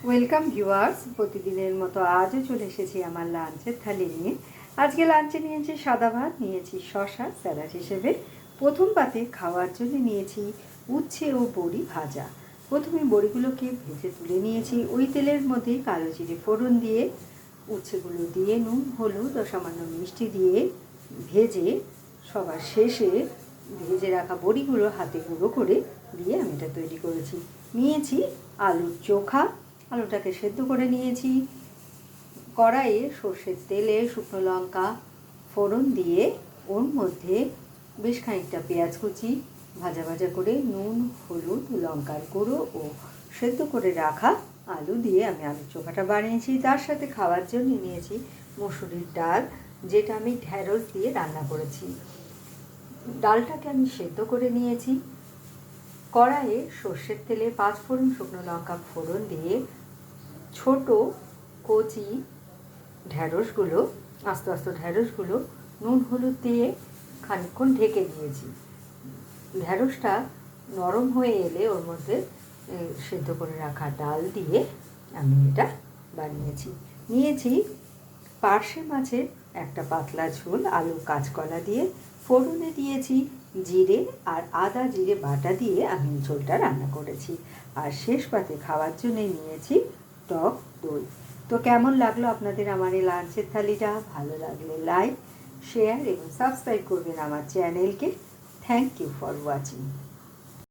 Welcome viewers, প্রতিদিনের মতো আজও চলে এসেছি আমার লাঞ্চের থালি নিয়ে। আজকে লাঞ্চে নিয়েছি সাদা ভাত, নিয়েছি শসা স্যালাড হিসেবে। প্রথম পাতে খাওয়ার জন্য নিয়েছি উচ্ছে ও বড়ি ভাজা। প্রথমে বড়িগুলোকে ভেজে তুলে নিয়েছি। ওই তেলের মধ্যে কালো জিরে ফোড়ন দিয়ে উচ্ছেগুলো দিয়ে নুন হলুদ ও সামান্য মিষ্টি দিয়ে ভেজে সবার শেষে ভেজে রাখা বড়িগুলো হাতে গুঁড়ো করে দিয়ে আমি এটা তৈরি করেছি। নিয়েছি আলুর চোখা, আলুটাকে সেদ্ধ করে নিয়েছি। কড়াইয়ে সর্ষের তেলে শুকনো লঙ্কা ফোড়ন দিয়ে ওর মধ্যে বেশ খানিকটা পেঁয়াজ কুচি ভাজা ভাজা করে নুন হলুদ লঙ্কার গুঁড়ো ও সেদ্ধ করে রাখা আলু দিয়ে আমি আলুর চোখাটা বানিয়েছি। তার সাথে খাওয়ার জন্য নিয়েছি মসুরির ডাল, যেটা আমি ঢ্যাঁড়স দিয়ে রান্না করেছি। ডালটাকে আমি সেদ্ধ করে নিয়েছি। কড়াইয়ে সর্ষের তেলে 5 ফোড়ন শুকনো লঙ্কা ফোড়ন দিয়ে ছোট কচি ঢ্যাঁড়সগুলো আস্তে আস্তে ঢ্যাঁড়সগুলো নুন হলুদ দিয়ে খানিকক্ষণ ঢেকে দিয়েছি। ঢ্যাঁড়সটা নরম হয়ে এলে ওর মধ্যে সেদ্ধ করে রাখা ডাল দিয়ে আমি এটা বানিয়েছি। নিয়েছি পার্শে মাছের একটা পাতলা ঝোল, আলু কাঁচকলা দিয়ে ফোড়নে দিয়েছি জিরে আর আদা জিরে বাটা দিয়ে আমি ঝোলটা রান্না করেছি। আর শেষ পাতে খাওয়ার জন্য নিয়েছি টক দই। তো কেমন লাগলো আপনাদের আমার এই লাঞ্চের থালিটা? ভালো লাগলে লাইক শেয়ার এবং সাবস্ক্রাইব করবেন আমার চ্যানেলকে। Thank you for watching.